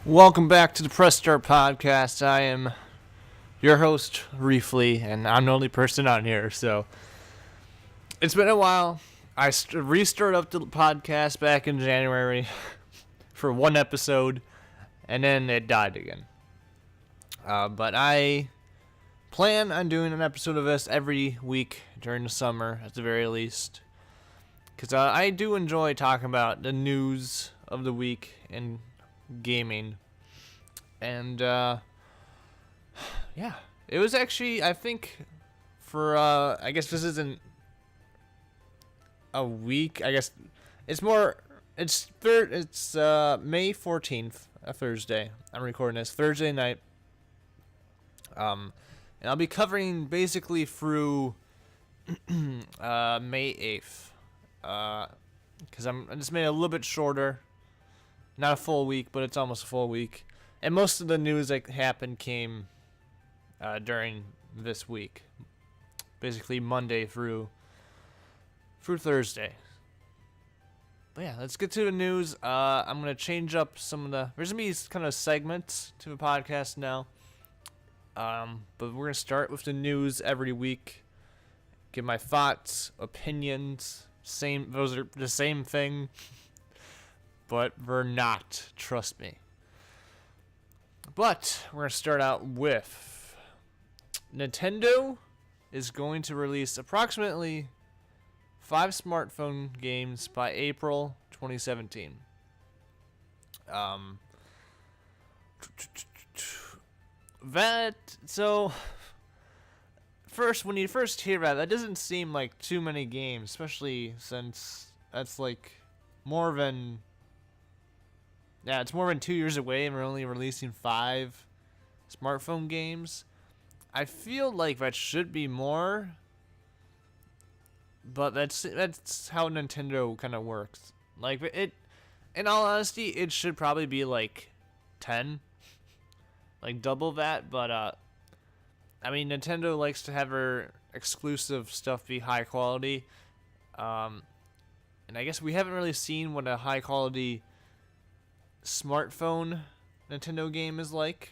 Welcome back to the Press Start Podcast. I am your host, Reefly, and I'm the only person on here, so it's been a while. I restarted up the podcast back in January for one episode, and then it died again. But I plan on doing an episode of this every week during the summer, at the very least, because I do enjoy talking about the news of the week and gaming. And yeah, it was actually, I think, for I guess this isn't a week. I guess it's more, it's May 14th, a Thursday. I'm recording this Thursday night. And I'll be covering basically through May 8th. Because I just made it a little bit shorter. Not a full week, but it's almost a full week. And most of the news that happened came during this week. Basically Monday through Thursday. But yeah, let's get to the news. I'm going to change up some of the... There's going to be kind of segments to the podcast now. But we're going to start with the news every week. Give my thoughts, opinions. Those are the same thing. But they're not, trust me. But we're going to start out with Nintendo is going to release approximately 5 smartphone games by April 2017. First, when you first hear that doesn't seem like too many games, especially since that's like more than... Yeah, it's more than 2 years away and we're only releasing 5 smartphone games. I feel like that should be more, but that's how Nintendo kind of works. Like, in all honesty, it should probably be like 10, like double that. But I mean, Nintendo likes to have their exclusive stuff be high quality, and I guess we haven't really seen what a high quality smartphone Nintendo game is like,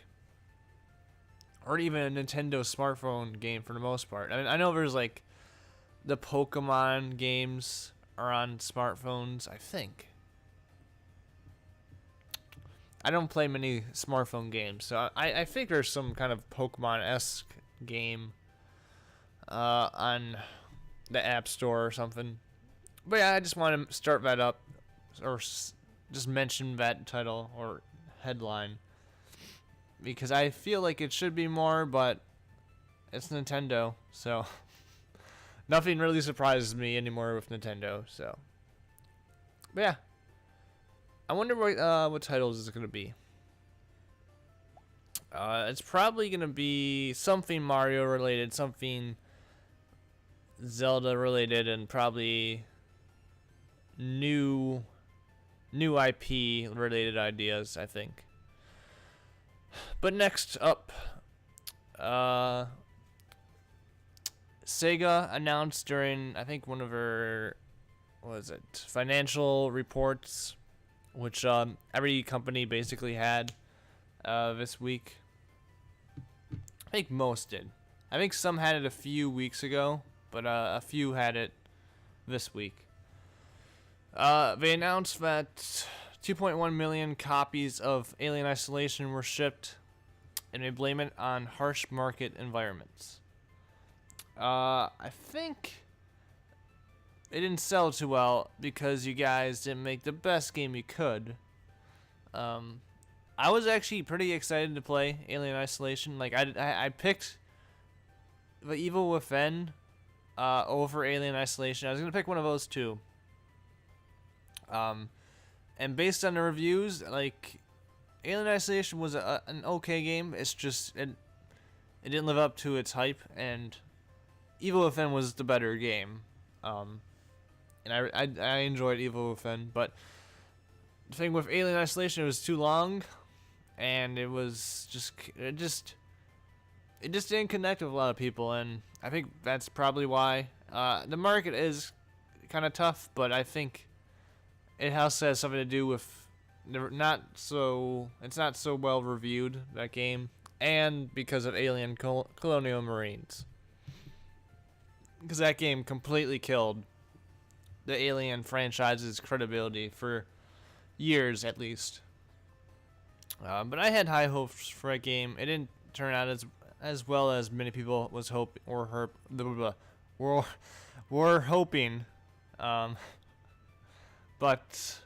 or even a Nintendo smartphone game for the most part. I mean, I know there's like the Pokemon games are on smartphones, I think. I don't play many smartphone games, so I think there's some kind of Pokemon-esque game on the App Store or something. But yeah, I just want to start that up, or just mention that title or headline, because I feel like it should be more, but it's Nintendo, so nothing really surprises me anymore with Nintendo. So, but yeah, I wonder what titles is it gonna be. It's probably gonna be something Mario related, something Zelda related, and probably new IP related ideas, I think. But next up, Sega announced during, I think, one of her, financial reports, which every company basically had this week. I think most did. I think some had it a few weeks ago, but a few had it this week. They announced that 2.1 million copies of Alien Isolation were shipped, and they blame it on harsh market environments. I think it didn't sell too well because you guys didn't make the best game you could. I was actually pretty excited to play Alien Isolation. Like, I picked The Evil Within over Alien Isolation. I was going to pick one of those two. And based on the reviews, like, Alien Isolation was an okay game. It's just it didn't live up to its hype, and Evil Within was the better game. And I enjoyed Evil Within, but the thing with Alien Isolation, it was too long, and it just didn't connect with a lot of people, and I think that's probably why. The market is kind of tough, but I think it also has something to do with it's not so well reviewed, that game, and because of Alien Colonial Marines. Because that game completely killed the Alien franchise's credibility for years at least. But I had high hopes for that game. It didn't turn out as well as many people was hoping were hoping. But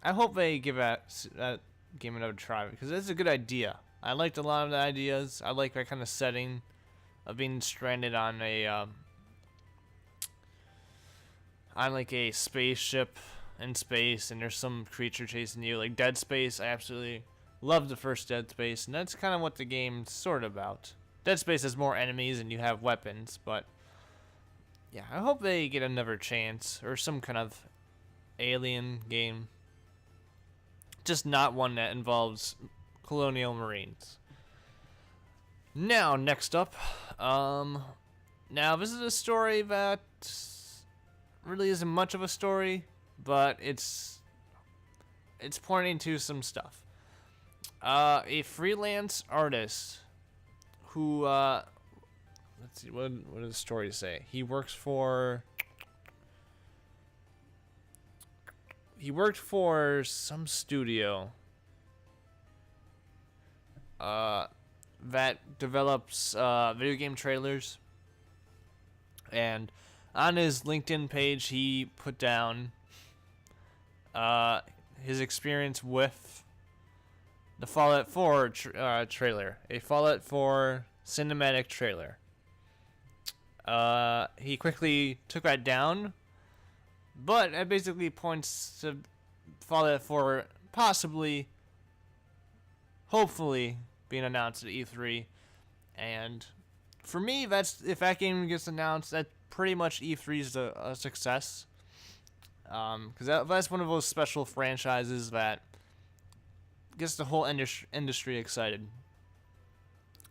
I hope they give that game another try because it's a good idea. I liked a lot of the ideas. I like that kind of setting of being stranded on a spaceship in space, and there's some creature chasing you, like Dead Space. I absolutely love the first Dead Space, and that's kind of what the game's sort of about. Dead Space has more enemies and you have weapons, but yeah, I hope they get another chance or some kind of Alien game. Just not one that involves Colonial Marines. Now, next up, now this is a story that really isn't much of a story, but it's pointing to some stuff. A freelance artist who let's see, what does the story say? He worked for some studio that develops video game trailers, and on his LinkedIn page he put down his experience with the Fallout 4 trailer, a Fallout 4 cinematic trailer. He quickly took that down, but it basically points to Fallout 4 possibly, hopefully, being announced at E3. And for me, if that game gets announced, that pretty much E3's a success. Because that's one of those special franchises that gets the whole industry excited.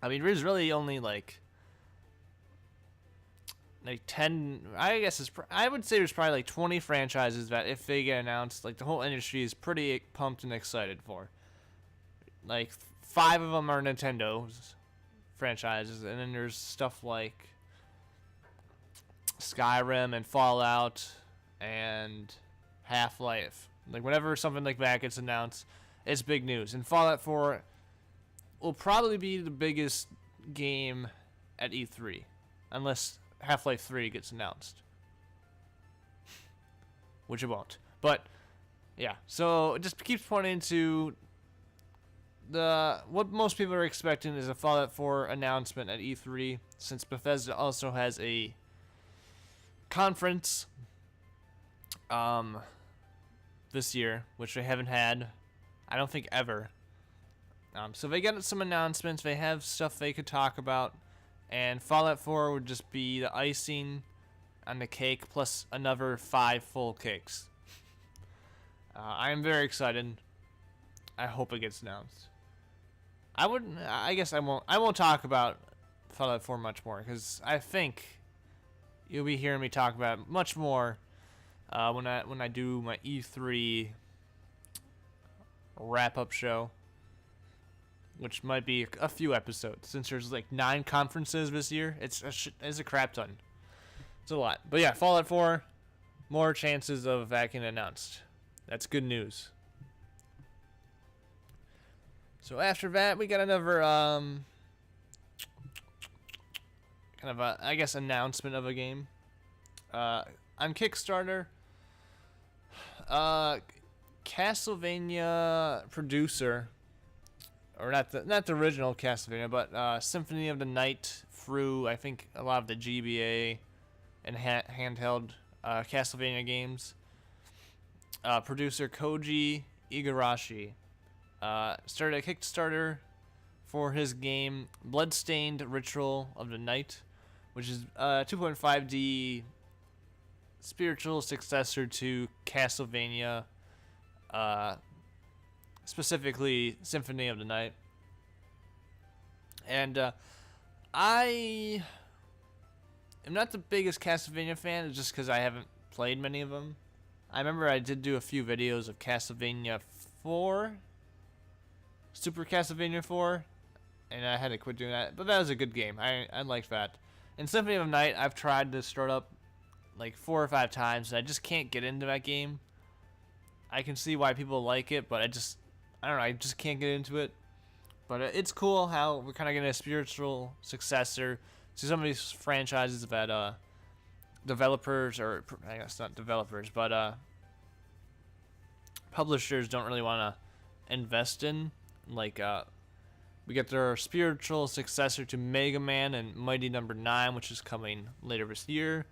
I mean, there's really only like 10, I guess I would say there's probably like 20 franchises that if they get announced, like the whole industry is pretty pumped and excited for. Like 5 of them are Nintendo's franchises, and then there's stuff like Skyrim and Fallout and Half-Life. Like whenever something like that gets announced, it's big news. And Fallout 4 will probably be the biggest game at E3, unless Half-Life 3 gets announced, which it won't. But yeah, so it just keeps pointing to what most people are expecting is a Fallout 4 announcement at E3, since Bethesda also has a conference this year, which they haven't had, I don't think, ever. So they got some announcements, they have stuff they could talk about, and Fallout 4 would just be the icing on the cake plus another 5 full cakes. I am very excited. I hope it gets announced. I guess I won't talk about Fallout 4 much more, because I think you'll be hearing me talk about it much more when I do my E3 wrap-up show, which might be a few episodes, since there's like 9 conferences this year. It's a crap ton. It's a lot. But yeah, Fallout 4, more chances of that getting announced. That's good news. So after that, we got another kind of a, I guess, announcement of a game. On Kickstarter, Castlevania producer, or not the original Castlevania, but Symphony of the Night through, I think, a lot of the GBA and handheld Castlevania games. Producer Koji Igarashi started a Kickstarter for his game Bloodstained Ritual of the Night, which is a 2.5D spiritual successor to Castlevania, specifically Symphony of the Night. And I am not the biggest Castlevania fan, just because I haven't played many of them. I remember I did do a few videos of Castlevania 4, Super Castlevania 4, and I had to quit doing that. But that was a good game. I liked that. And Symphony of Night, I've tried to start up like 4 or 5 times, and I just can't get into that game. I can see why people like it, but I don't know, I just can't get into it. But it's cool how we're kind of getting a spiritual successor to some of these franchises that developers, or I guess not developers, but publishers don't really want to invest in. Like, we get their spiritual successor to Mega Man and Mighty Number 9, which is coming later this year.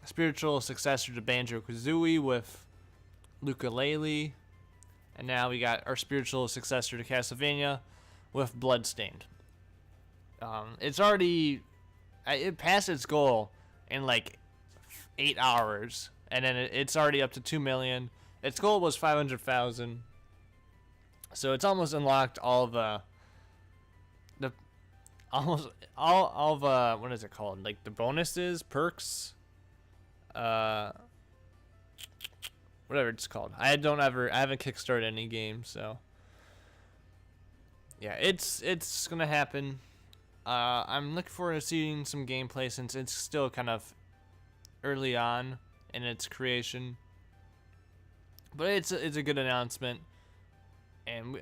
Spiritual successor to Banjo-Kazooie with Ukulele. And now we got our spiritual successor to Castlevania with Bloodstained. It's already... It passed its goal in like 8 hours. And then it's already up to 2 million. Its goal was 500,000. So it's almost unlocked all of almost all of what is it called? Like the bonuses, perks, whatever it's called. I haven't kickstarted any games, so yeah, it's gonna happen. I'm looking forward to seeing some gameplay since it's still kind of early on in its creation, but it's a good announcement. And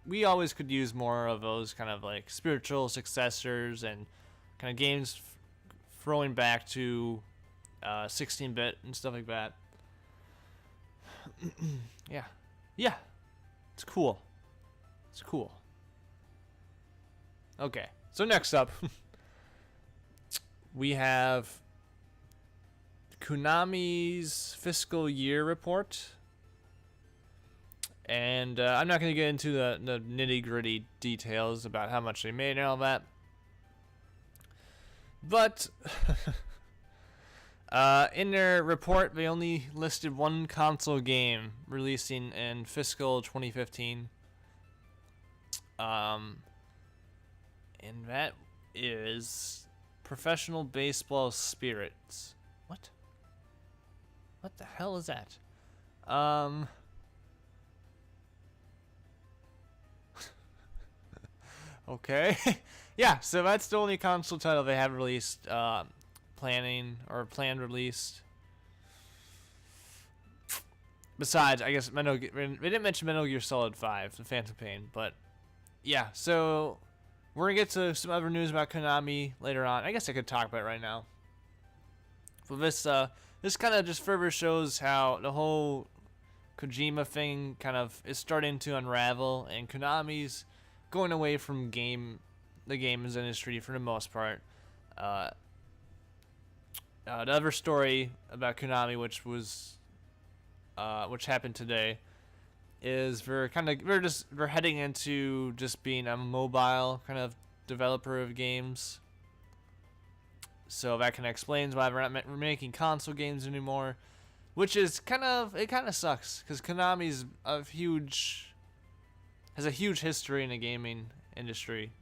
we always could use more of those kind of like spiritual successors and kind of games throwing back to 16-bit and stuff like that. Yeah, it's cool. Okay, so next up, we have Konami's fiscal year report. And I'm not going to get into the nitty-gritty details about how much they made and all that. But in their report, they only listed one console game releasing in fiscal 2015. And that is Professional Baseball Spirits. What? What the hell is that? Okay. Yeah, so that's the only console title they have released, planned released. Besides, I guess, they didn't mention Metal Gear Solid 5, The Phantom Pain, but yeah, so we're going to get to some other news about Konami later on. I guess I could talk about it right now. But this kind of just further shows how the whole Kojima thing kind of is starting to unravel, and Konami's going away from the games industry for the most part. The other story about Konami, which happened today, is we're heading into just being a mobile kind of developer of games. So that kind of explains why we're not making console games anymore, which is kind of sucks because Konami's has a huge history in the gaming industry.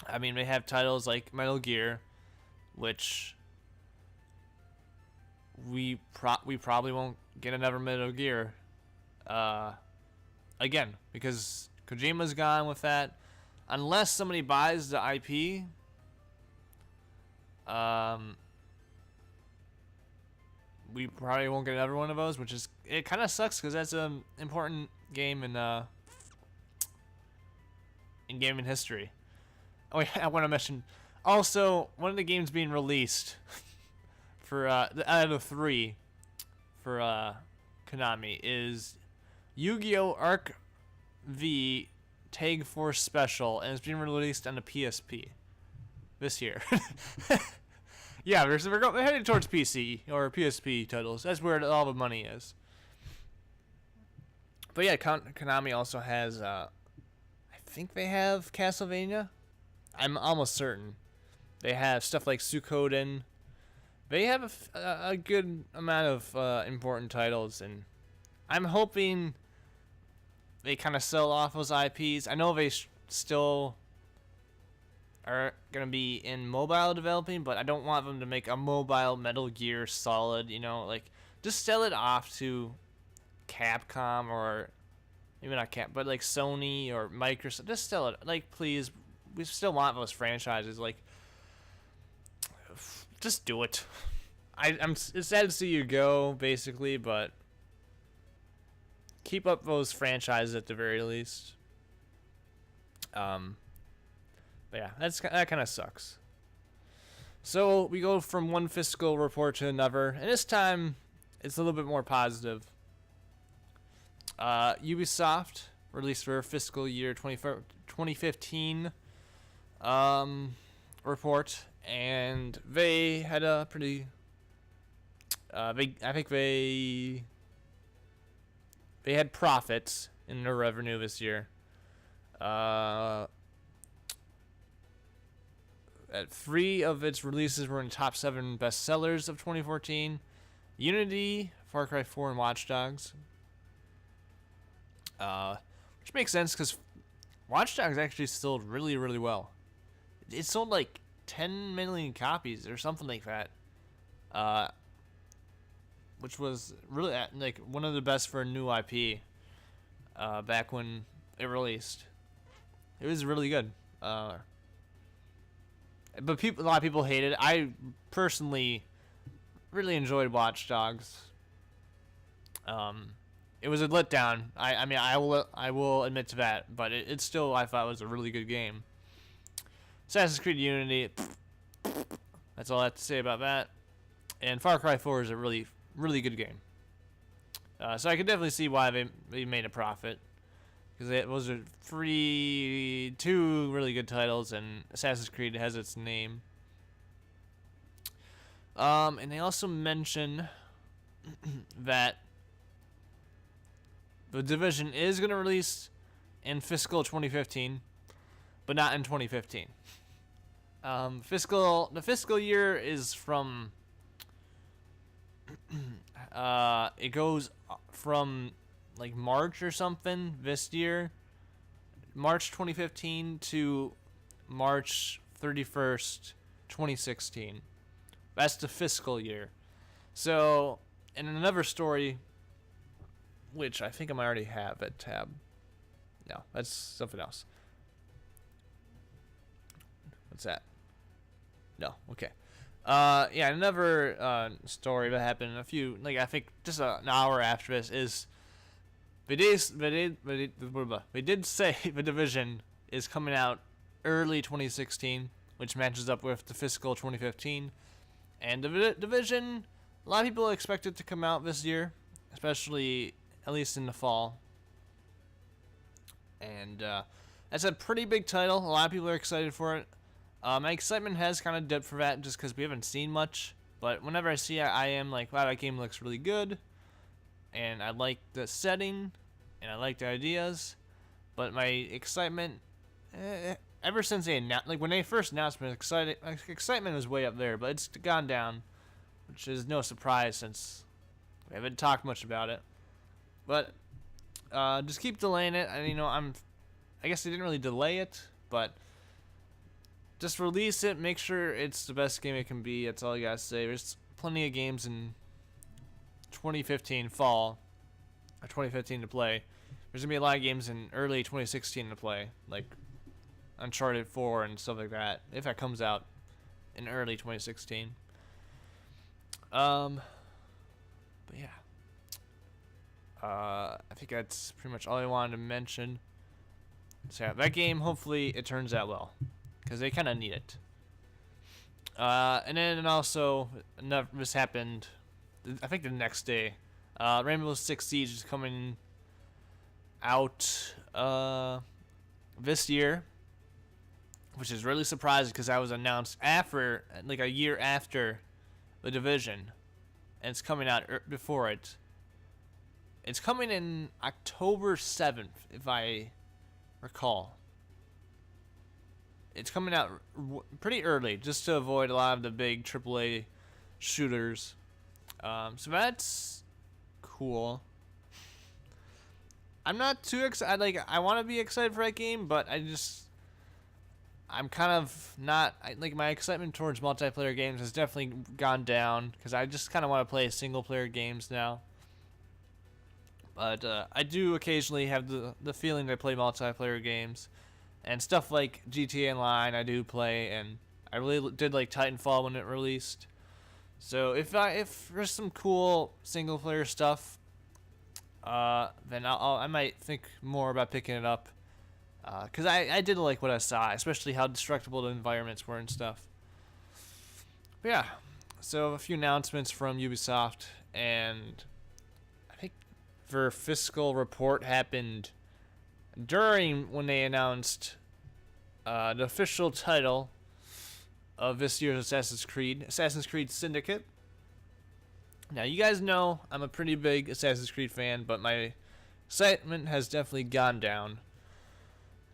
I mean, they have titles like Metal Gear, which we probably won't get another Metal Gear again because Kojima's gone with that. Unless somebody buys the IP, we probably won't get another one of those, which it kind of sucks because that's an important game in gaming history. Oh yeah, I want to mention also one of the games being released for out of the 3 for Konami is Yu-Gi-Oh! Arc V Tag Force Special, and it's being released on the PSP this year. Yeah, we're headed towards PC or PSP titles. That's where all the money is. But yeah, Konami also has, I think they have Castlevania. I'm almost certain. They have stuff like Suikoden. They have a good amount of important titles, and I'm hoping they kind of sell off those IPs. I know they still are gonna be in mobile developing, but I don't want them to make a mobile Metal Gear Solid. Like just sell it off to Capcom, or maybe not Cap, but like Sony or Microsoft. Just sell it. Like, please, we still want those franchises. Like, just do it. It's sad to see you go, basically, but keep up those franchises at the very least. But yeah, that kind of sucks. So we go from one fiscal report to another, and this time it's a little bit more positive. Ubisoft released their fiscal year 2015 report, and they had a pretty. I think they had profits in their revenue this year. At 3 of its releases were in the top 7 bestsellers of 2014. Unity, Far Cry 4, and Watch Dogs. Which makes sense because Watch Dogs actually sold really, really well. It sold like 10 million copies or something like that. Which was really like one of the best for a new IP. Back when it released, it was really good. But a lot of people hated it. I personally really enjoyed Watch Dogs. It was a letdown. I mean, I will admit to that, but it still, I thought, was a really good game. Assassin's Creed Unity, that's all I have to say about that. And Far Cry 4 is a really, really good game. So I could definitely see why they made a profit. Because those are two really good titles, and Assassin's Creed has its name. And they also mention that The Division is going to release in fiscal 2015, but not in 2015. The fiscal year is from it goes from like March or something this year, March 2015 to March 31st, 2016. That's the fiscal year. So, in another story, which I think I might already have at tab. No, that's something else. What's that? No, okay. Yeah, another story that happened I think just an hour after this is they did say The Division is coming out early 2016, which matches up with the fiscal 2015. And The Division, a lot of people expect it to come out this year, especially at least in the fall. And that's a pretty big title. A lot of people are excited for it. My excitement has kind of dipped for that just because we haven't seen much. But whenever I see it, I am like, wow, that game looks really good. And I like the setting. And I like the ideas. But my excitement, ever since they announced, like when they first announced, my excitement was way up there. But it's gone down, which is no surprise since we haven't talked much about it. But just keep delaying it. And, I guess they didn't really delay it, but just release it. Make sure it's the best game it can be. That's all I gotta say. There's plenty of games in 2015 fall, or 2015 to play. There's gonna be a lot of games in early 2016 to play, like Uncharted 4 and stuff like that, if that comes out in early 2016. But yeah. I think that's pretty much all I wanted to mention. So yeah, that game, hopefully it turns out well, because they kind of need it. And then also, this happened, I think the next day. Rainbow Six Siege is coming out this year, which is really surprising because that was announced after, like a year after The Division, and it's coming out before it. It's coming in October 7th, if I recall. It's coming out pretty early, just to avoid a lot of the big AAA shooters. So that's cool. I'm not too excited. I want to be excited for that game, but I'm kind of not like my excitement towards multiplayer games has definitely gone down because I just kind of want to play single player games now. But I do occasionally have the feeling that I play multiplayer games and stuff like GTA Online. I do play, and I really did like Titanfall when it released. So if there's some cool single player stuff, then I might think more about picking it up. Because I did like what I saw, especially how destructible the environments were and stuff. But yeah, so a few announcements from Ubisoft, and I think their fiscal report happened during when they announced the official title of this year's Assassin's Creed Syndicate. Now, you guys know I'm a pretty big Assassin's Creed fan, but my excitement has definitely gone down.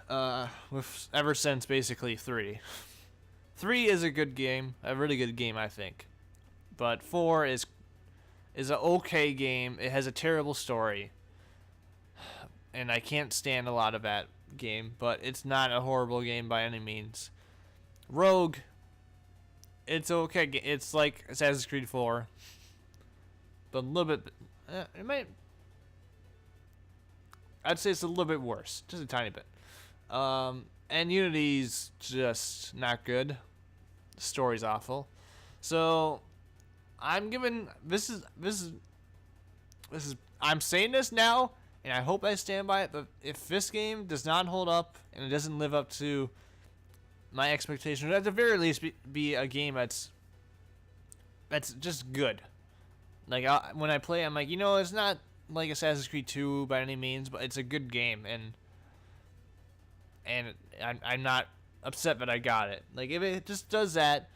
Ever since basically 3. 3 is a good game, a really good game, I think. But 4 is an okay game. It has a terrible story, and I can't stand a lot of that game. But it's not a horrible game by any means. Rogue, it's okay. It's like Assassin's Creed 4, but a little bit. It might. I'd say it's a little bit worse, just a tiny bit. And Unity's just not good. The story's awful. So I'm giving this is I'm saying this now, and I hope I stand by it, but if this game does not hold up and it doesn't live up to my expectations, at the very least be a game that's just good. Like when I play, I'm like, it's not like Assassin's Creed 2 by any means, but it's a good game, and I'm not upset that I got it. Like, if it just does that,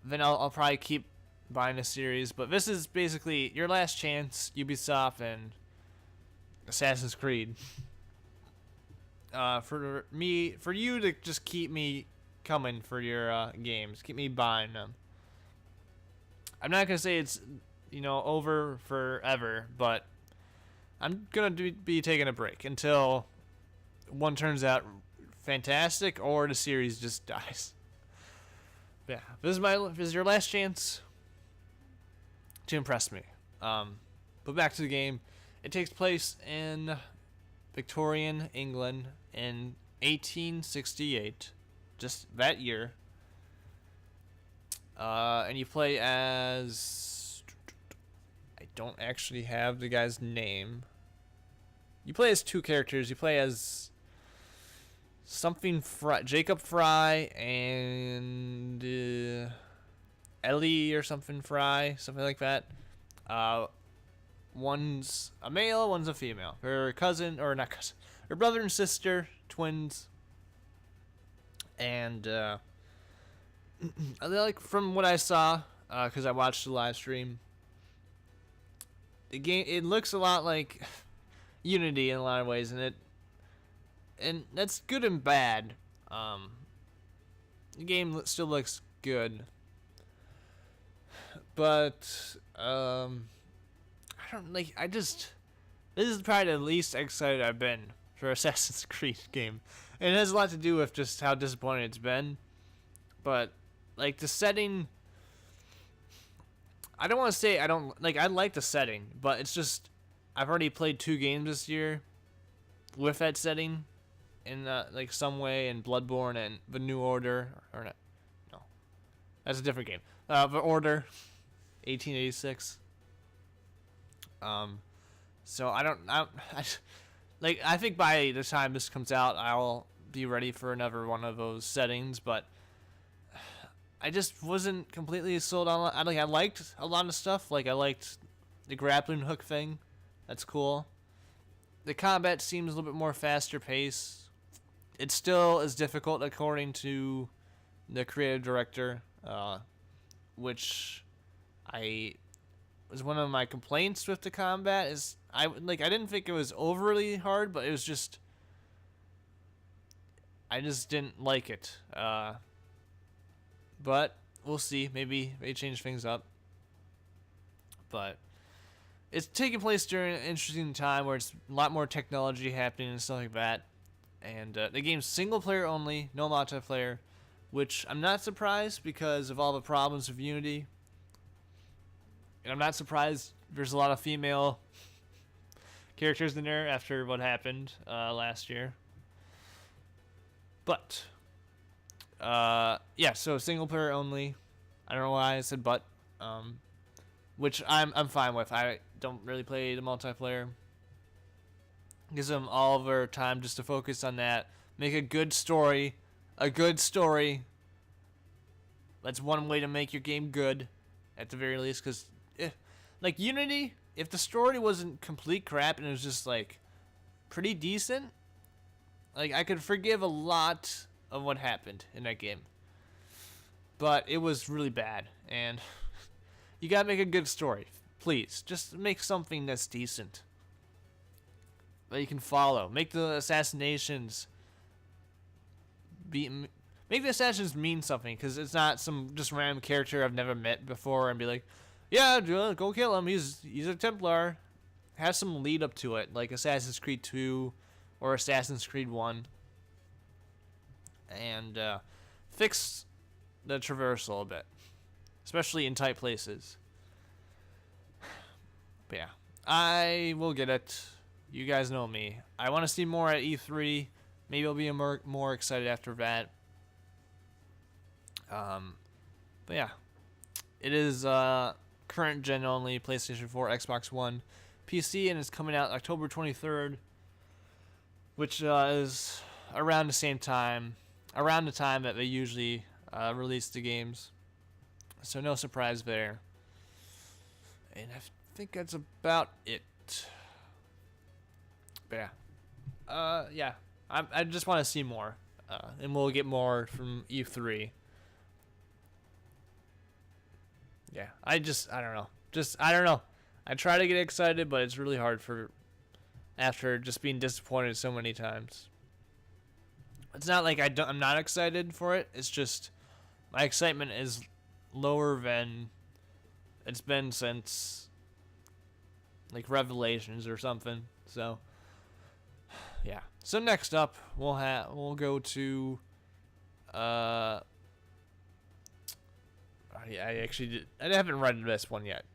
then I'll probably keep buying the series. But this is basically your last chance, Ubisoft and Assassin's Creed. For you to just keep me coming for your games, keep me buying them. I'm not gonna say it's over forever, but I'm gonna be taking a break until one turns out fantastic or the series just dies. Yeah, this is your last chance to impress me. But back to the game. It takes place in Victorian England in 1868, just that year. And you play as, I don't actually have the guy's name. You play as two characters. You play as something Jacob Fry and Ellie or something Fry, something like that. One's a male, one's a female. Her cousin, or not cousin, her brother and sister, twins. And like from what I saw, because I watched the live stream, the game, it looks a lot like Unity in a lot of ways, and that's good and bad. The game still looks good, but I don't like. This is probably the least excited I've been for Assassin's Creed game, and it has a lot to do with just how disappointing it's been. But like the setting, I don't want to say I don't like. I like the setting, but it's just I've already played 2 games this year with that setting in like some way, in Bloodborne and The New Order, or not? No, that's a different game. The Order, 1886. So I think by the time this comes out, I'll be ready for another one of those settings, but I just wasn't completely sold on. I liked a lot of stuff. Like I liked the grappling hook thing. That's cool. The combat seems a little bit more faster paced. It still is difficult according to the creative director, which was one of my complaints with the combat. Is I didn't think it was overly hard, but it was just I just didn't like it. But we'll see. Maybe they change things up. But it's taking place during an interesting time where it's a lot more technology happening and stuff like that. And the game's single player only, no multiplayer, which I'm not surprised because of all the problems with Unity. And I'm not surprised there's a lot of female characters in there after what happened last year. But, yeah, so single player only. I don't know why I said but, which I'm fine with. I don't really play the multiplayer. Gives them all of their time just to focus on that. Make a good story. A good story. That's one way to make your game good, at the very least. Because, like, Unity, if the story wasn't complete crap and it was just, like, pretty decent, like, I could forgive a lot of what happened in that game. But it was really bad. And you gotta make a good story. Please, just make something that's decent that you can follow. Make the assassinations make the assassins mean something, because it's not some just random character I've never met before and be like, yeah, go kill him. He's a Templar. Have some lead up to it, like Assassin's Creed 2 or Assassin's Creed 1, and fix the traversal a bit, especially in tight places. But yeah, I will get it. You guys know me. I want to see more at E3. Maybe I'll be more excited after that. But yeah, it is current gen only, PlayStation 4, Xbox One, PC, and it's coming out October 23rd, which is around the time that they usually release the games. So no surprise there. And I think that's about it. But yeah, I just want to see more, and we'll get more from E3. Yeah, I don't know. I try to get excited, but it's really hard after just being disappointed so many times. It's not like I'm not excited for it. It's just my excitement is lower than it's been since like Revelations or something. So yeah. So next up, we'll go to I haven't read this one yet.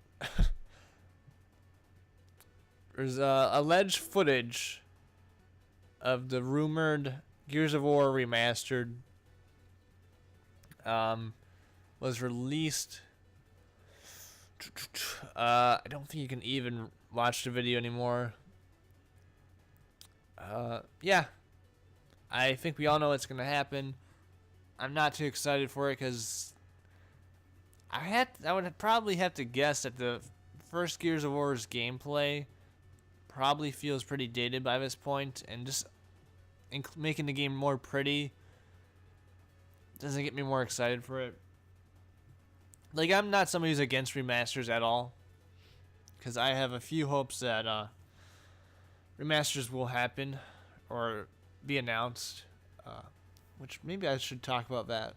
There's alleged footage of the rumored Gears of War remastered was released. I don't think you can even watch the video anymore. Yeah, I think we all know what's gonna happen. I'm not too excited for it because I would probably have to guess that the first Gears of War's gameplay probably feels pretty dated by this point, and just making the game more pretty doesn't get me more excited for it. Like, I'm not somebody who's against remasters at all, because I have a few hopes that remasters will happen or be announced, which maybe I should talk about that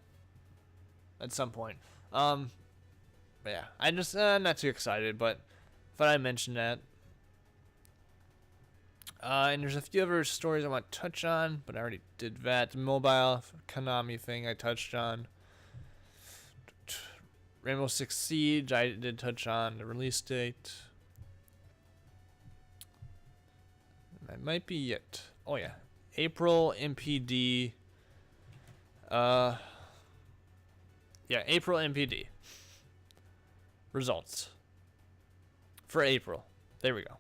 at some point. But yeah, I just not too excited, but thought I'd mention that. And there's a few other stories I want to touch on, but I already did that. The mobile Konami thing I touched on. Rainbow Six Siege I did touch on the release date. That might be it. Oh yeah, April MPD. Yeah, April MPD results for April. There we go.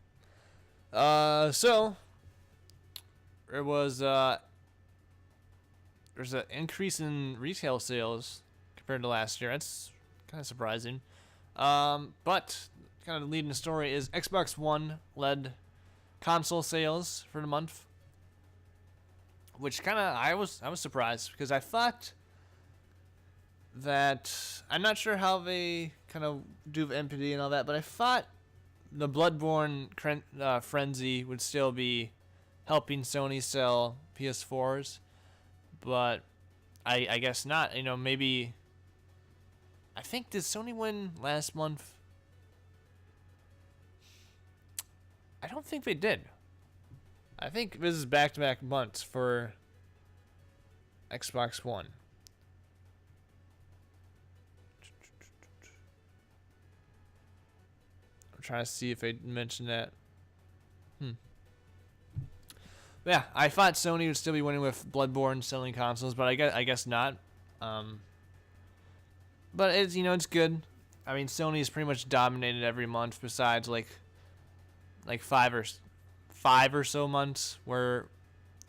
So there was there's an increase in retail sales compared to last year. That's kind of surprising. But kind of leading the story is Xbox One led console sales for the month, which kind of I was surprised, because I thought that, I'm not sure how they kind of do MPD and all that, but I thought the Bloodborne frenzy would still be helping Sony sell PS4s, but I guess not. You know, maybe, I think, did Sony win last month? I don't think they did. I think this is back-to-back months for Xbox One. I'm trying to see if I mentioned that. Yeah, I thought Sony would still be winning with Bloodborne selling consoles, but I guess not. But it's it's good. I mean, Sony's pretty much dominated every month, besides like five or so months where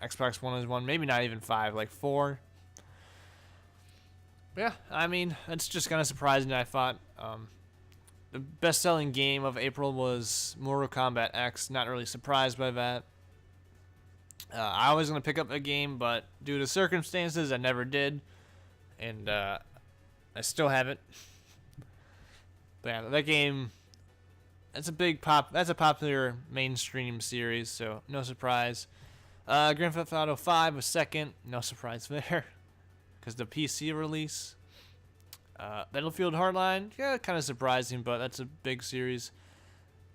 Xbox One has won. Maybe not even 5, like 4. But yeah, I mean, it's just kind of surprising. I thought the best-selling game of April was Mortal Kombat X. Not really surprised by that. I was going to pick up a game, but due to circumstances, I never did. And I still haven't. But yeah, that game, that's a popular mainstream series, so no surprise. Grand Theft Auto 5 was second. No surprise there. Because the PC release. Battlefield Hardline, yeah, kind of surprising, but that's a big series.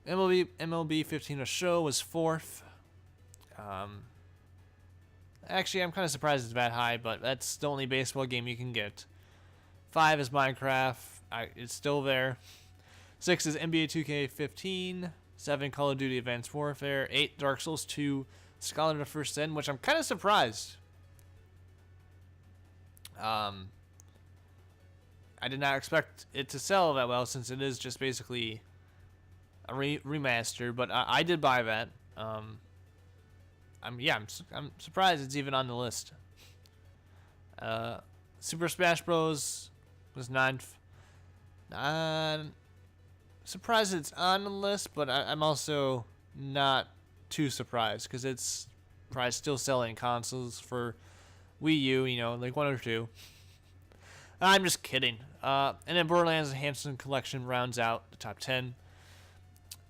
MLB 15 A Show was fourth. Actually, I'm kind of surprised it's that high, but that's the only baseball game you can get. 5 is Minecraft. It's still there. 6 is NBA 2K15. 7, Call of Duty Advanced Warfare. 8, Dark Souls 2, Scholar of the First Sin, which I'm kind of surprised. I did not expect it to sell that well, since it is just basically a remaster, but I did buy that. I'm surprised it's even on the list. Super Smash Bros. Was 9th. Surprised it's on the list, but I'm also not too surprised, because it's probably still selling consoles for Wii U, like 1 or 2. I'm just kidding. And then Borderlands Enhanced Collection rounds out the top 10.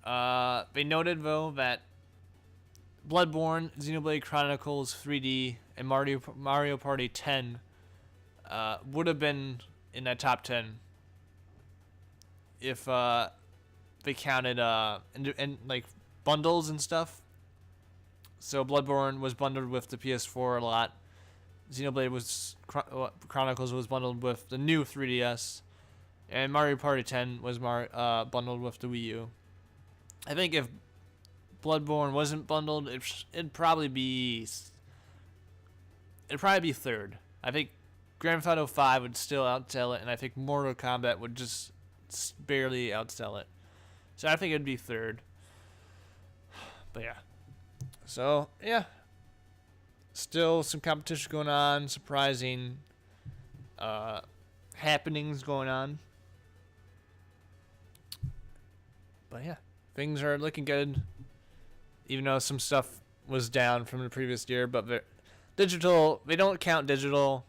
They noted, though, that Bloodborne, Xenoblade Chronicles 3D, and Mario Party 10 would have been in that top 10 if they counted and like bundles and stuff. So Bloodborne was bundled with the PS4 a lot. Xenoblade Chronicles was bundled with the new 3DS, and Mario Party 10 was bundled with the Wii U. I think if Bloodborne wasn't bundled, it'd probably be third. I think Grand Theft Auto 5 would still outsell it, and I think Mortal Kombat would just barely outsell it. So I think it'd be third. But yeah. So, yeah. Still some competition going on, surprising happenings going on. But yeah, things are looking good. Even though some stuff was down from the previous year, but they don't count digital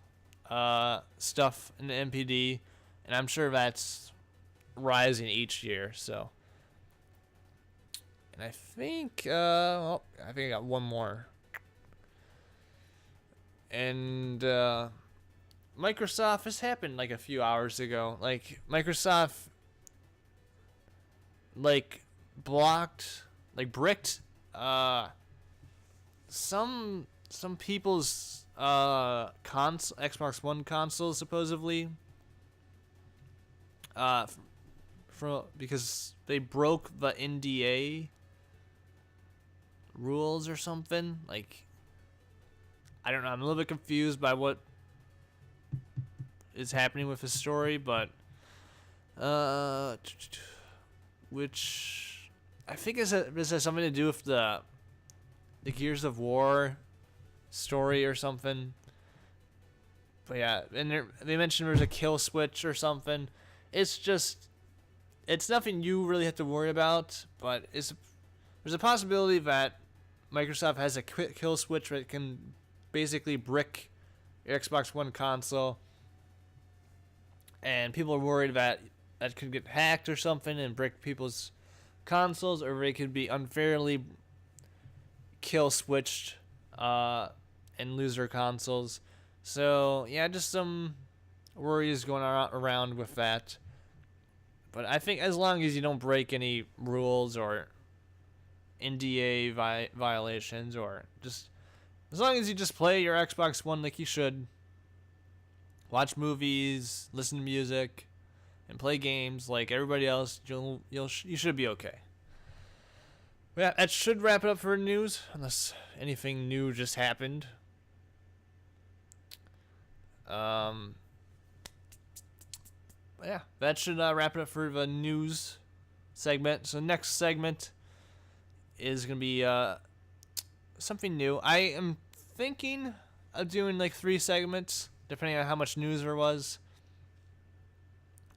stuff in the MPD, and I'm sure that's rising each year. So, and I think I got one more. And Microsoft, this happened like a few hours ago. Like Microsoft, bricked some people's Xbox One consoles, supposedly, because they broke the NDA rules or something. Like, I don't know. I'm a little bit confused by what is happening with this story, but which I think this has something to do with the Gears of War story or something. But yeah, and they mentioned there's a kill switch or something. It's nothing you really have to worry about, but there's a possibility that Microsoft has a kill switch that can basically brick your Xbox One console, and people are worried that could get hacked or something and brick people's consoles, or they could be unfairly kill switched and lose their consoles. So yeah, just some worries going around with that. But I think as long as you don't break any rules or NDA violations, or just as long as you just play your Xbox One like you should, watch movies, listen to music, and play games like everybody else, you should be okay. But yeah, that should wrap it up for news, unless anything new just happened. Yeah, that should wrap it up for the news segment. So next segment is gonna be something new. I am thinking of doing like 3 segments, depending on how much news there was.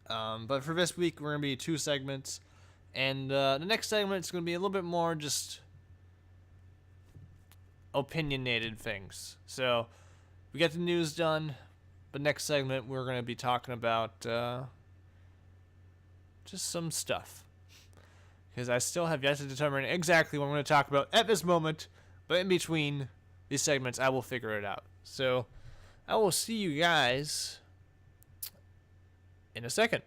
But for this week, we're gonna be 2 segments, and the next segment is gonna be a little bit more just opinionated things. So we got the news done, but next segment we're gonna be talking about just some stuff, because I still have yet to determine exactly what I'm going to talk about at this moment, but in between these segments I will figure it out. So I will see you guys in a second.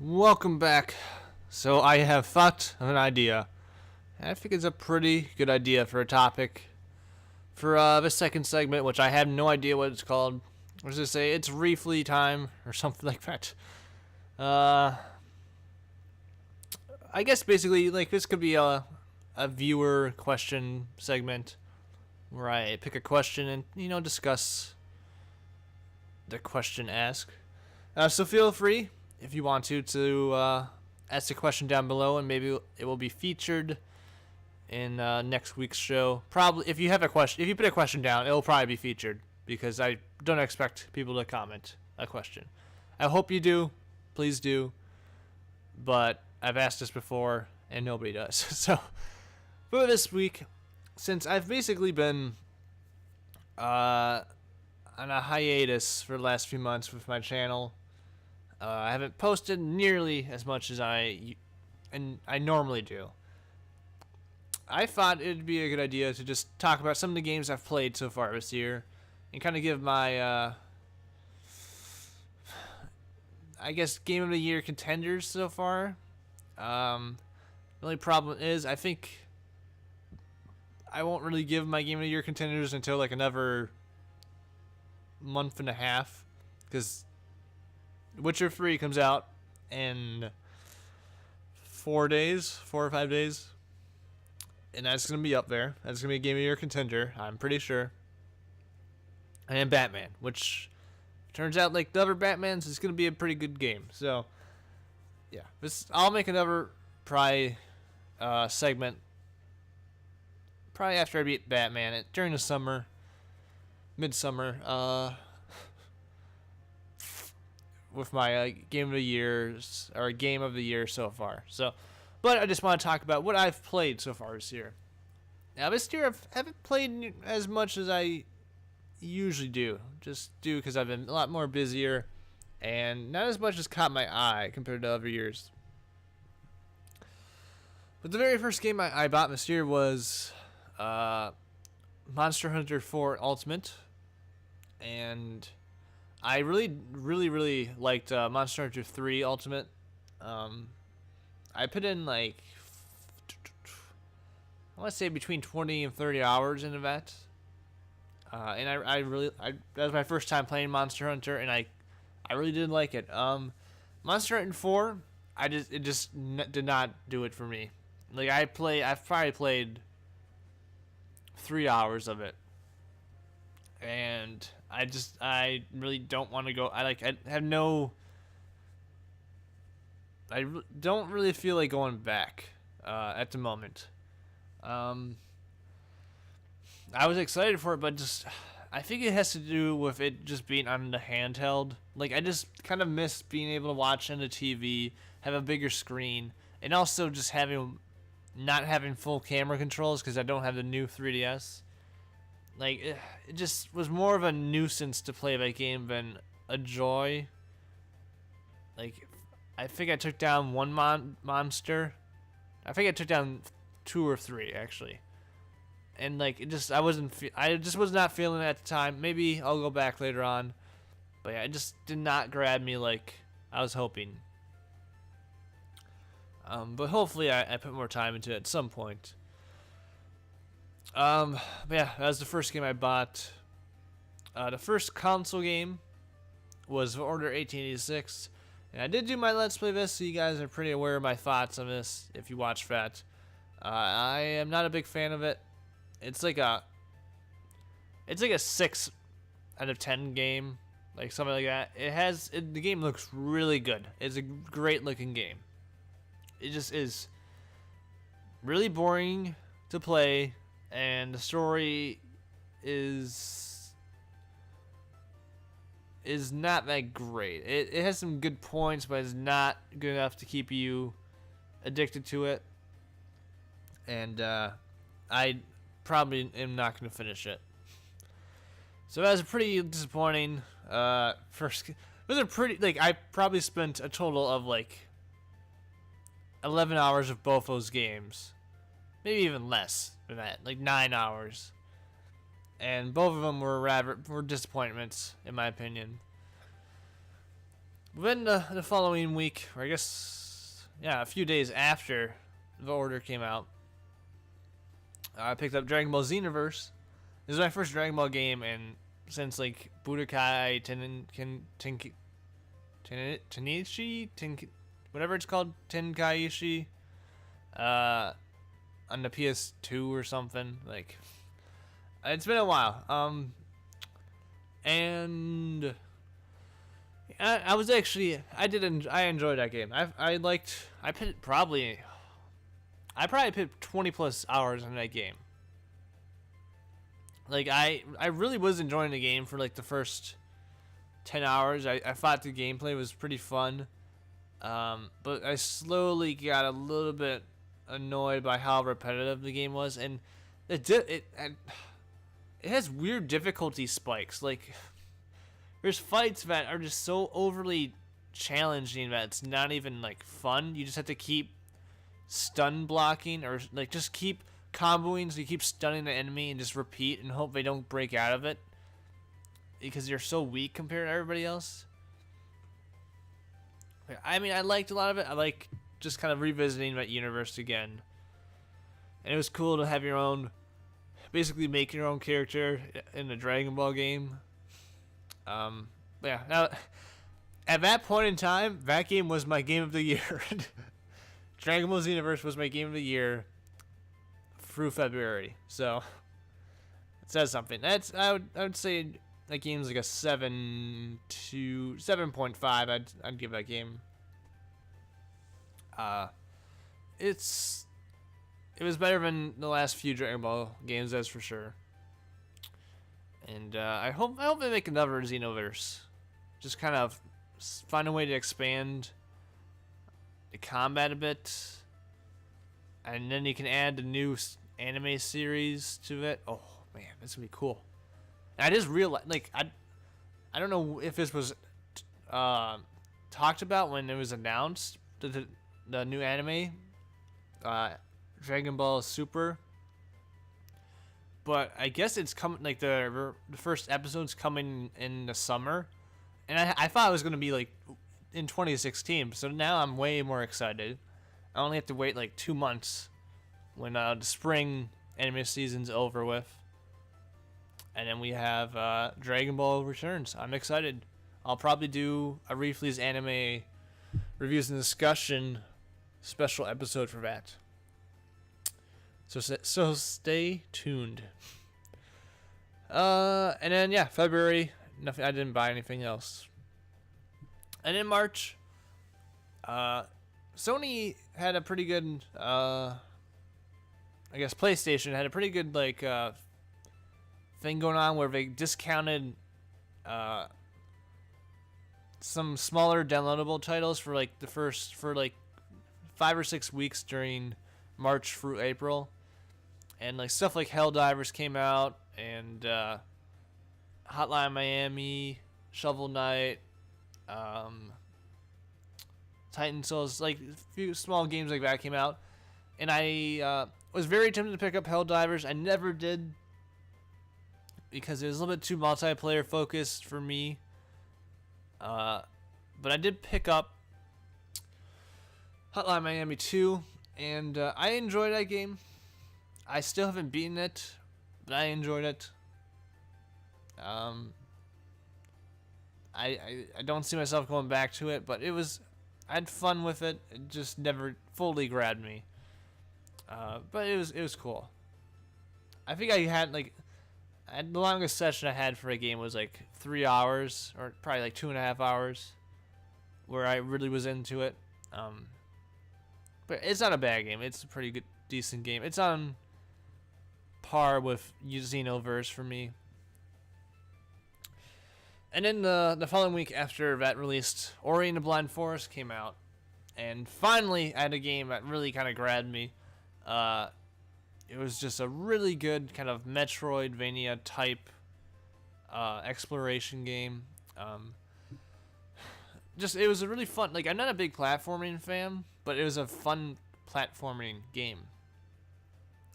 Welcome back. So I have thought of an idea. I think it's a pretty good idea for a topic for the second segment, which I have no idea what it's called. What does it say? It's Reefly time or something like that. I guess basically like this could be a viewer question segment where I pick a question and discuss the question asked. So feel free, if you want to ask a question down below, and maybe it will be featured in next week's show. Probably, if you have a question, if you put a question down, it will probably be featured, because I don't expect people to comment a question. I hope you do. Please do. But I've asked this before, and nobody does. So, for this week, since I've basically been on a hiatus for the last few months with my channel, I haven't posted nearly as much as I normally do. I thought it'd be a good idea to just talk about some of the games I've played so far this year, and kind of give my, I guess, Game of the Year contenders so far. The only problem is, I think I won't really give my Game of the Year contenders until like another month and a half, because Witcher 3 comes out in 4 or 5 days, and that's going to be up there. That's going to be a Game of the Year contender, I'm pretty sure. And Batman, which turns out like the other Batmans is going to be a pretty good game. So, yeah, I'll make another probably segment probably after I beat Batman during the summer, midsummer, with my game of the year so far. So, but I just want to talk about what I've played so far this year. Now, this year I haven't played as much as I usually do, because I've been a lot more busier, and not as much has caught my eye compared to other years. But the very first game I bought this year was Monster Hunter 4 Ultimate, and I really liked Monster Hunter 3 Ultimate. I put in like, I want to say between 20 and 30 hours into that. And that was my first time playing Monster Hunter, and I really did like it. Monster Hunter 4, it just did not do it for me. Like I've probably played 3 hours of it, and I really don't want to go. I don't really feel like going back at the moment. I was excited for it, but I think it has to do with it just being on the handheld. Like, I just kind of miss being able to watch on the TV, have a bigger screen, and also just having not having full camera controls because I don't have the new 3DS. Like, it just was more of a nuisance to play that game than a joy. Like, I think I took down one monster. I think I took down 2 or 3 actually. And like, I just was not feeling it at the time. Maybe I'll go back later on. But yeah, it just did not grab me like I was hoping. But hopefully I put more time into it at some point. But yeah, that was the first game I bought. The first console game was Order 1886. And I did do my Let's Play this, so you guys are pretty aware of my thoughts on this if you watch that. I am not a big fan of it. It's like a 6 out of 10 game, like something like that. The game looks really good. It's a great looking game. It just is really boring to play, and the story is not that great. It has some good points, but it's not good enough to keep you addicted to it. And I probably am not going to finish it. So that was a pretty disappointing first. It was a pretty, like, I probably spent a total of like 11 hours of both those games. Maybe even less than that, like 9 hours. And both of them were disappointments, in my opinion. Then the following week, or I guess, yeah, a few days after the Order came out, I picked up Dragon Ball Xenoverse. This is my first Dragon Ball game, and since like Budokai Tenkaichi, whatever it's called, Tenkaichi, on the PS2 or something, like, it's been a while. And I was actually, I enjoyed that game. I probably put 20 plus hours in that game. Like, I really was enjoying the game for like the first 10 hours. I thought the gameplay was pretty fun. But I slowly got a little bit annoyed by how repetitive the game was, and it has weird difficulty spikes. Like, there's fights that are just so overly challenging that it's not even like fun. You just have to keep stun blocking, or like just keep comboing, so you keep stunning the enemy and just repeat and hope they don't break out of it because you're so weak compared to everybody else. I mean, I liked a lot of it. I like just kind of revisiting that universe again. And it was cool to have your own, basically make your own character in a Dragon Ball game. Yeah, now, at that point in time, that game was my game of the year. Dragon Ball Xenoverse was my game of the year through February. So, it says something. I would say that game's like a 7 to 7.5. I'd give that game. It was better than the last few Dragon Ball games, that's for sure. And I hope they make another Xenoverse. Just kind of find a way to expand the combat a bit, and then you can add the new anime series to it. Oh man, this would be cool. And I just realized, like, I don't know if this was talked about when it was announced, the new anime, Dragon Ball Super. But I guess it's coming, like the first episode's coming in the summer, and I thought it was gonna be like in 2016. So now I'm way more excited. I only have to wait like 2 months when the spring anime season's over with, and then we have Dragon Ball Returns. I'm excited. I'll probably do a Reefly's anime reviews and discussion special episode for that. So stay tuned. And then yeah, February, nothing. I didn't buy anything else. And in March, Sony had a pretty good, I guess PlayStation had a pretty good like thing going on where they discounted some smaller downloadable titles for like for like 5 or 6 weeks during March through April, and like stuff like Helldivers came out, and Hotline Miami, Shovel Knight, Titan Souls, like a few small games like that came out, and I was very tempted to pick up Helldivers. I never did because it was a little bit too multiplayer focused for me. But I did pick up Hotline Miami 2, and I enjoyed that game. I still haven't beaten it, but I enjoyed it. I don't see myself going back to it, but I had fun with it. It just never fully grabbed me. But it was cool. I think I had the longest session I had for a game was like 3 hours, or probably like 2.5 hours, where I really was into it. But it's not a bad game. It's a pretty good, decent game. It's on par with Xenoverse for me. And then the following week after that released, Ori and the Blind Forest came out. And finally, I had a game that really kind of grabbed me. It was just a really good kind of Metroidvania type exploration game. It was a really fun, I'm not a big platforming fan, but it was a fun platforming game.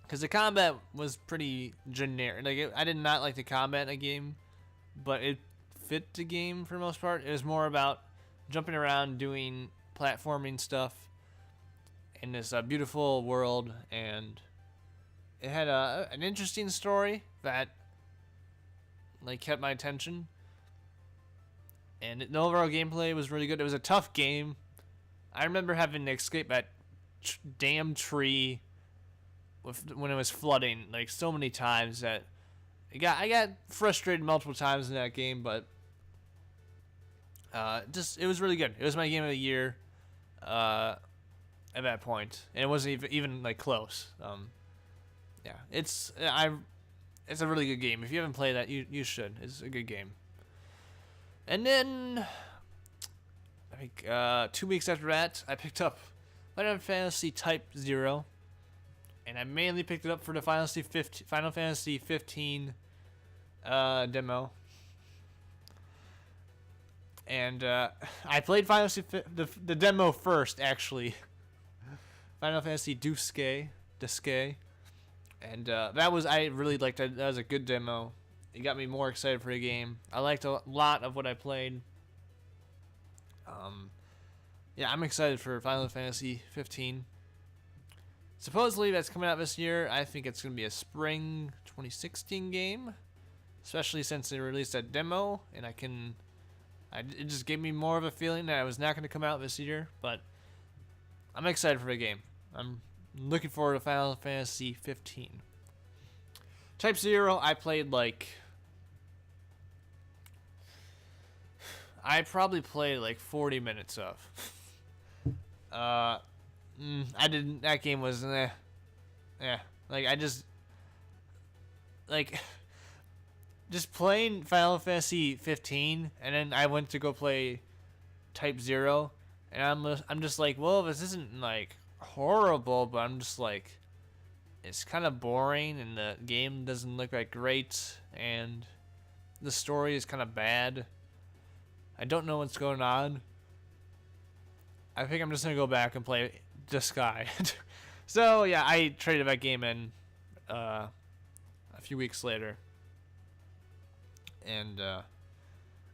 Because the combat was pretty generic. I did not like the combat in the game, but it fit the game for the most part. It was more about jumping around, doing platforming stuff in this beautiful world, and it had an interesting story that kept my attention. And the overall gameplay was really good. It was a tough game. I remember having to escape that damn tree when it was flooding so many times that I got frustrated multiple times in that game. But it was really good. It was my game of the year at that point, and it wasn't even close. Yeah, it's a really good game. If you haven't played that, you should. It's a good game. And then, I think 2 weeks after that, I picked up Final Fantasy Type 0. And I mainly picked it up for the Final Fantasy 15 demo. And I played the demo first, actually. Final Fantasy Duske. And I really liked it. That was a good demo. It got me more excited for the game. I liked a lot of what I played. Yeah, I'm excited for Final Fantasy 15. Supposedly that's coming out this year. I think it's going to be a spring 2016 game, especially since they released that demo, and it just gave me more of a feeling that it was not going to come out this year, but I'm excited for the game. I'm looking forward to Final Fantasy 15. Type 0, I played I probably played 40 minutes of. That game was yeah. Just playing Final Fantasy 15, and then I went to go play Type 0, and I'm just well, this isn't horrible, but I'm just it's kind of boring, and the game doesn't look great, and the story is kind of bad. I don't know what's going on. I think I'm just gonna go back and play Sky. So yeah, I traded that game in a few weeks later, and I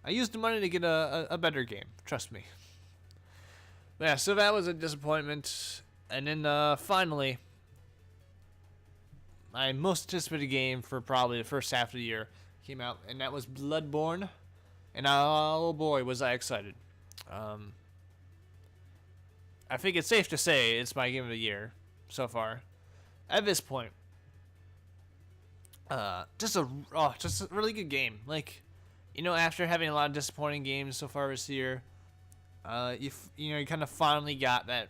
used the money to get a better game. Trust me. But yeah, so that was a disappointment, and then finally, my most anticipated game for probably the first half of the year came out, and that was Bloodborne. And oh boy, was I excited. I think it's safe to say it's my game of the year so far. At this point. Just a really good game. After having a lot of disappointing games so far this year, you kind of finally got that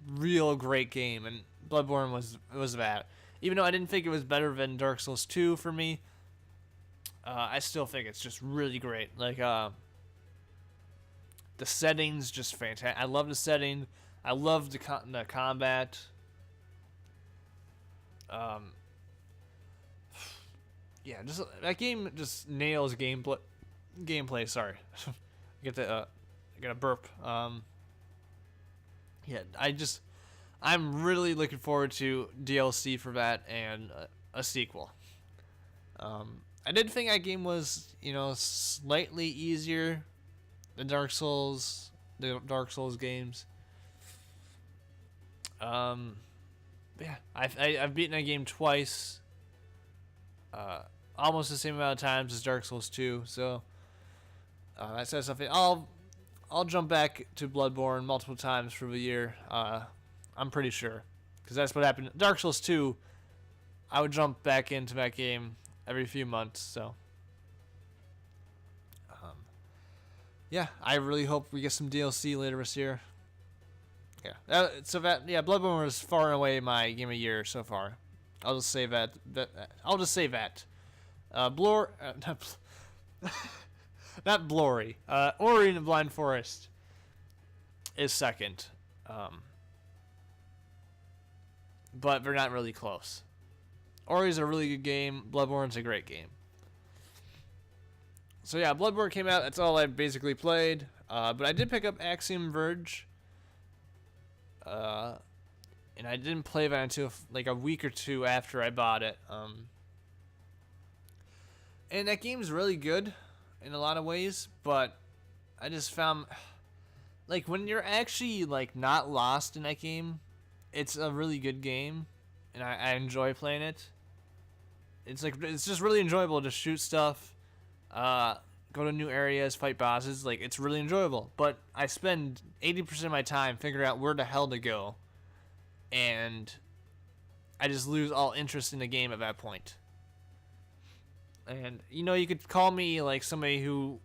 real great game, and Bloodborne was that. Even though I didn't think it was better than Dark Souls 2 for me, I still think it's just really great. The setting's just fantastic. I love the setting. I love the combat. Yeah, just that game just nails gameplay. Gameplay, sorry. I got a burp. Yeah, I'm really looking forward to DLC for that and a sequel. I did think that game was, slightly easier than the Dark Souls games. Yeah, I've beaten that game twice. Almost the same amount of times as Dark Souls 2. So that says something. I'll jump back to Bloodborne multiple times for the year. I'm pretty sure, because that's what happened. Dark Souls 2, I would jump back into that game every few months. So yeah, I really hope we get some DLC later this year. Yeah. Bloodborne was far and away my game of the year so far. I'll just say that. I'll just say that. Not Blory. Ori and the Blind Forest is second. But they're not really close. Ori's a really good game. Bloodborne's a great game. So yeah, Bloodborne came out. That's all I basically played. But I did pick up Axiom Verge. And I didn't play that until like a week or two after I bought it. And that game's really good in a lot of ways, but I just found like when you're actually like not lost in that game, it's a really good game, and I enjoy playing it. It's just really enjoyable to shoot stuff, go to new areas, fight bosses. Like, it's really enjoyable. But I spend 80% of my time figuring out where the hell to go, and I just lose all interest in the game at that point. And, you could call me, like, somebody who,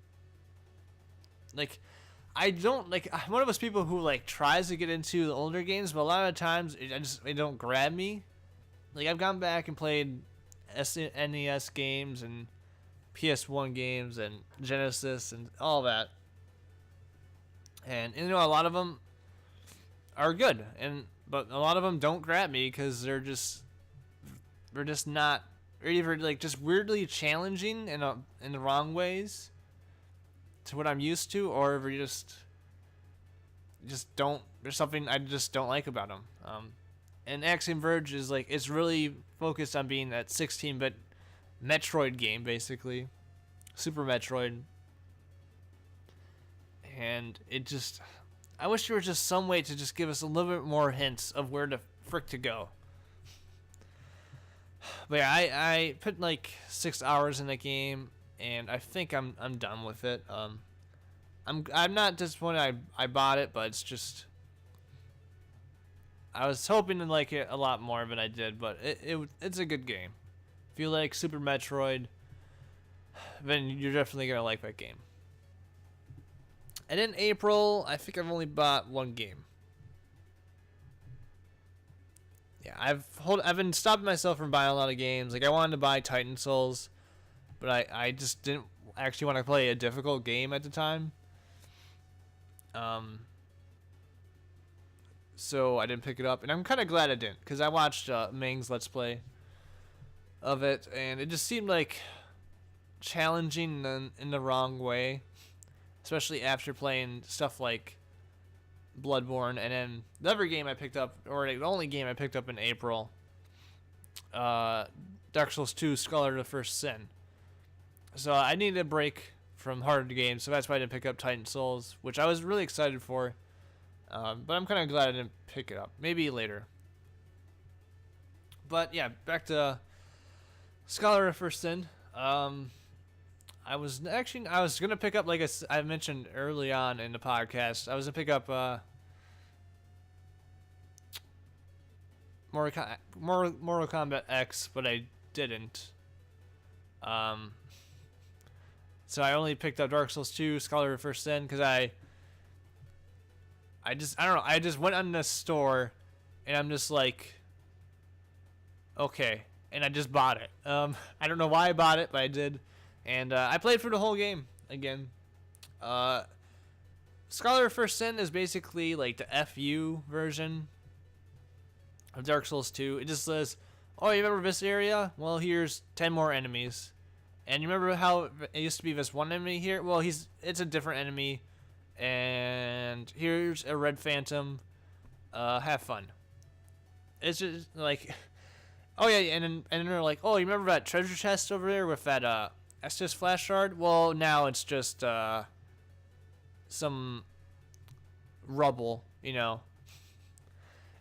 like, I don't, like, I'm one of those people who, like, tries to get into the older games, but a lot of times, it don't grab me. Like, I've gone back and played NES games and PS1 games and Genesis and all that. And, a lot of them are good, but a lot of them don't grab me because they're just not, or either like just weirdly challenging in the wrong ways to what I'm used to, or if you just don't. There's something I just don't like about them. And Axiom Verge is like, it's really focused on being that 16-bit Metroid game, basically, Super Metroid. And it just, I wish there was just some way to just give us a little bit more hints of where the frick to go. But yeah, I put like 6 hours in the game, and I think I'm done with it. I'm not disappointed I bought it, but it's just, I was hoping to like it a lot more than I did, but it's a good game. If you like Super Metroid, then you're definitely gonna like that game. And in April, I think I've only bought one game. Yeah, I've been stopping myself from buying a lot of games. Like, I wanted to buy Titan Souls, but I just didn't actually want to play a difficult game at the time. So I didn't pick it up, and I'm kind of glad I didn't, because I watched Ming's Let's Play of it, and it just seemed like challenging in the wrong way, especially after playing stuff like Bloodborne, and then the other game I picked up, or the only game I picked up in April, Dark Souls 2 Scholar of the First Sin. So I needed a break from harder games, so that's why I didn't pick up Titan Souls, which I was really excited for. But I'm kind of glad I didn't pick it up. Maybe later. But yeah, back to Scholar of First Sin. I was gonna pick up, like I mentioned early on in the podcast, I was gonna pick up Mortal Kombat X, but I didn't. So I only picked up Dark Souls 2 Scholar of First Sin because I don't know. I just went on the store, and I'm just like, okay, and I just bought it. I don't know why I bought it, but I did, and I played through the whole game again. Scholar of First Sin is basically like the FU version of Dark Souls 2. It just says, oh, you remember this area? Well, here's 10 more enemies. And you remember how it used to be this one enemy here? Well, it's a different enemy. And here's a red phantom. Have fun. It's just like, oh yeah, and then they're like, oh, you remember that treasure chest over there with that Estus flash shard? Well, now it's just some rubble, you know.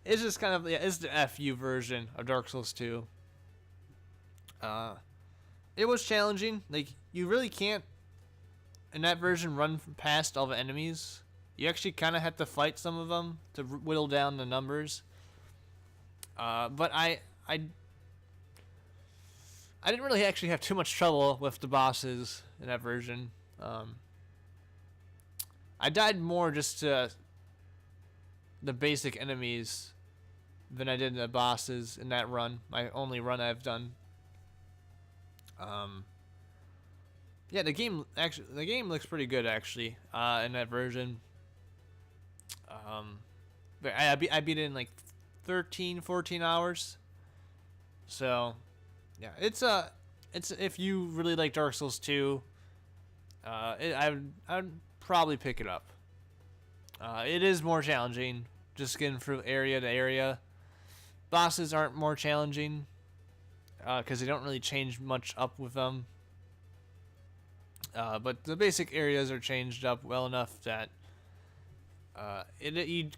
It's just kind of, yeah, it's the FU version of Dark Souls 2. It was challenging. Like, you really can't, in that version, run past all the enemies. You actually kind of have to fight some of them to whittle down the numbers. But I didn't really actually have too much trouble with the bosses in that version. I died more just to the basic enemies than I did the bosses in that run. My only run I've done. Yeah, the game looks pretty good actually in that version. But I beat it in like 13, 14 hours. So, yeah, it's if you really like Dark Souls 2, I would probably pick it up. It is more challenging, just getting through area to area. Bosses aren't more challenging, because they don't really change much up with them. But the basic areas are changed up well enough that you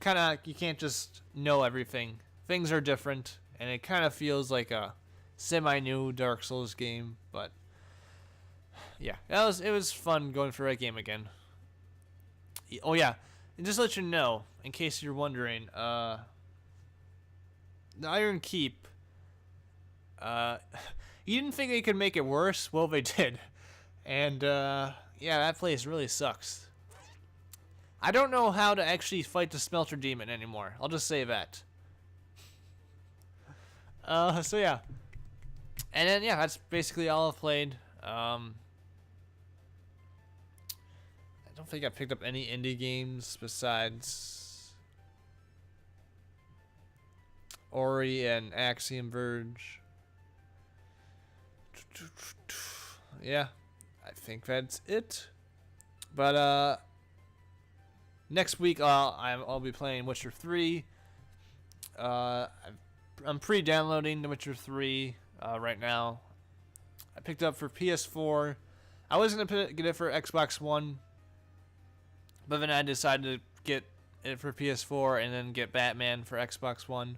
can't just know everything. Things are different, and it kind of feels like a semi-new Dark Souls game. But yeah, it was fun going through that game again. Oh yeah, and just to let you know, in case you're wondering, the Iron Keep. You didn't think they could make it worse? Well, they did. And, yeah, that place really sucks. I don't know how to actually fight the Smelter Demon anymore. I'll just say that. So yeah. And then, yeah, that's basically all I've played. I don't think I picked up any indie games besides Ori and Axiom Verge. Yeah, I think that's it. But next week I'll be playing Witcher 3. I'm pre-downloading The Witcher 3 right now. I picked it up for PS4. I was gonna get it for Xbox One, but then I decided to get it for PS4 and then get Batman for Xbox One.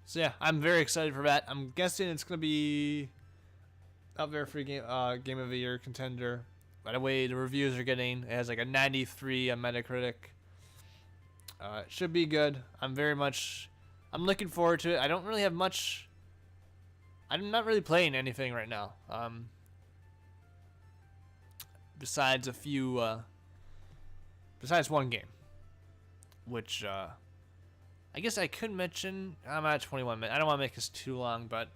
So yeah, I'm very excited for that. I'm guessing it's gonna be up there for game of the year contender. By the way, the reviews are getting, it has like a 93 on Metacritic. It should be good. I'm looking forward to it. I don't really have much. I'm not really playing anything right now. Besides besides one game, which I guess I could mention. I'm at 21 minutes. I don't want to make this too long, but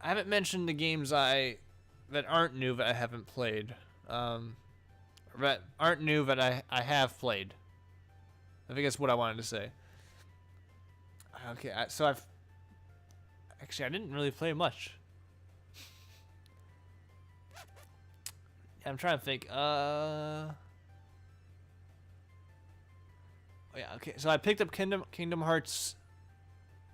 I haven't mentioned the games that aren't new that I haven't played. That aren't new that I have played. I think that's what I wanted to say. Okay, so I didn't really play much. I'm trying to think. Oh, yeah, okay. So I picked up Kingdom Hearts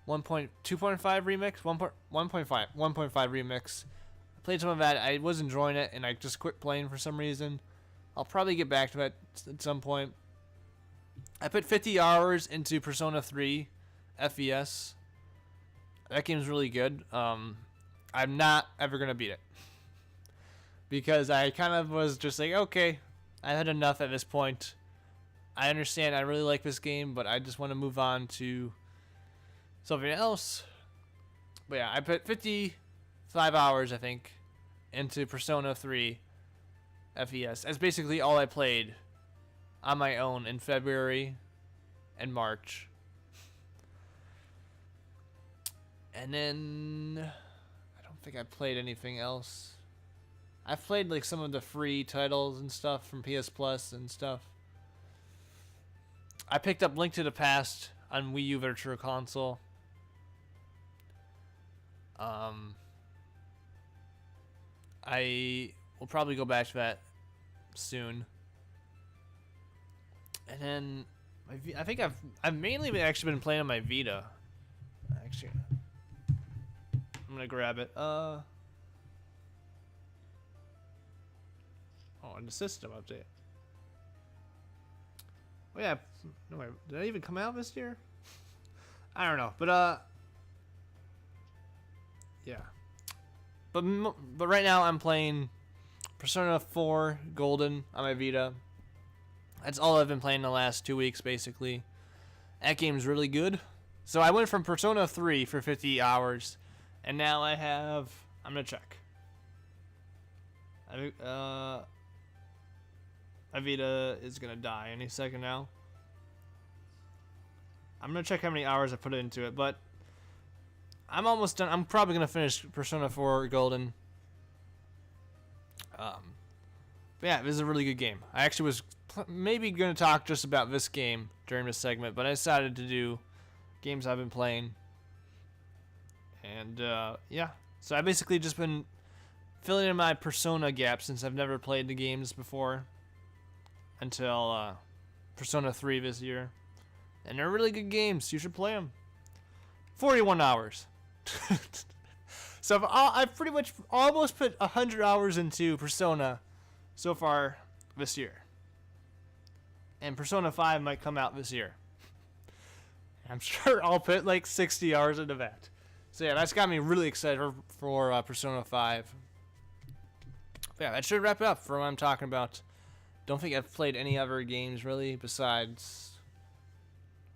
2.5 remix, 1.5 remix. I played some of that. I was enjoying it, and I just quit playing for some reason. I'll probably get back to it at some point. I put 50 hours into Persona 3 FES. That game's really good. I'm not ever gonna beat it because I kind of was just like, okay, I had enough at this point. I understand I really like this game, but I just want to move on to something else. But yeah, I put 55 hours, I think, into Persona 3 FES. That's basically all I played on my own in February and March. And then I don't think I played anything else. I've played like some of the free titles and stuff from PS Plus and stuff. I picked up Link to the Past on Wii U Virtual Console. I will probably go back to that soon. And then I think I've mainly been playing on my Vita. Actually, I'm gonna grab it. Oh, and the system update. Oh yeah, no wait, did that even come out this year? I don't know, but yeah. But right now I'm playing Persona 4 Golden on my Vita. That's all I've been playing the last 2 weeks, basically. That game's really good. So I went from Persona 3 for 50 hours, and now I have... I'm gonna check. My Vita is gonna die any second now. I'm gonna check how many hours I put into it, but I'm almost done. I'm probably gonna finish Persona 4 Golden. But yeah, this is a really good game. I actually was maybe gonna talk just about this game during this segment, but I decided to do games I've been playing. And yeah, so I basically just been filling in my Persona gap since I've never played the games before until Persona 3 this year. And they're really good games. You should play them. 41 hours. So I've pretty much almost put 100 hours into Persona so far this year. And Persona 5 might come out this year. I'm sure I'll put like 60 hours into that. So yeah, that's got me really excited for Persona 5. But yeah, that should wrap it up for what I'm talking about. Don't think I've played any other games really besides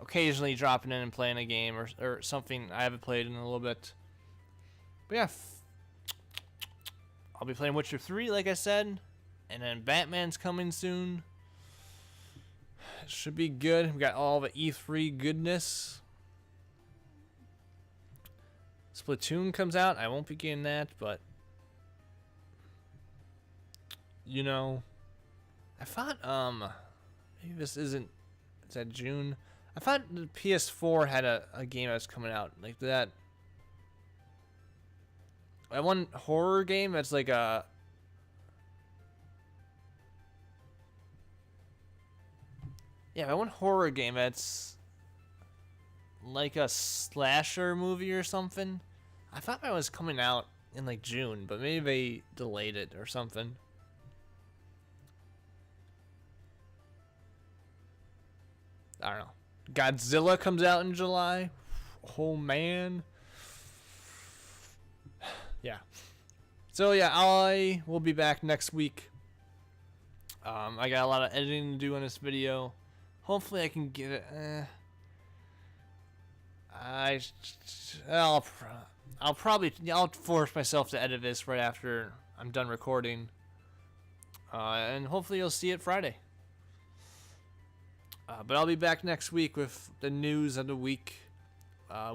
occasionally dropping in and playing a game or something I haven't played in a little bit. But yeah, I'll be playing Witcher 3 like I said, and then Batman's coming soon. It should be good. We got all the E3 goodness. Splatoon comes out. I won't be getting that, but you know, I thought maybe this isn't. Is that June? I thought the PS4 had a game that was coming out like that. That one horror game that's like a. Yeah, that one horror game that's like a slasher movie or something. I thought that was coming out in like June, but maybe they delayed it or something. I don't know. Godzilla comes out in July. Oh man. Yeah. So yeah, I will be back next week. I got a lot of editing to do on this video. Hopefully I can get it. I'll force myself to edit this right after I'm done recording. And hopefully you'll see it Friday. But I'll be back next week with the news of the week.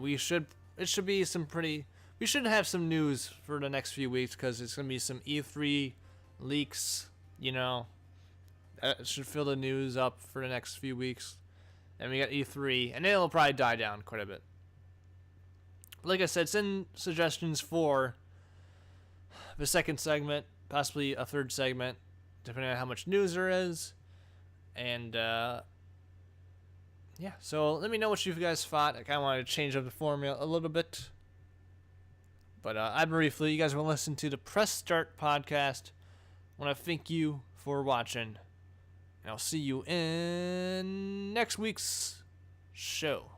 We should have some news for the next few weeks because it's gonna be some E3 leaks. You know, that should fill the news up for the next few weeks. And we got E3, and it'll probably die down quite a bit. But like I said, send suggestions for the second segment, possibly a third segment, depending on how much news there is. And yeah, so let me know what you guys thought. I kind of wanted to change up the formula a little bit. But I'm briefly, you guys will listen to the Press Start podcast. I want to thank you for watching. And I'll see you in next week's show.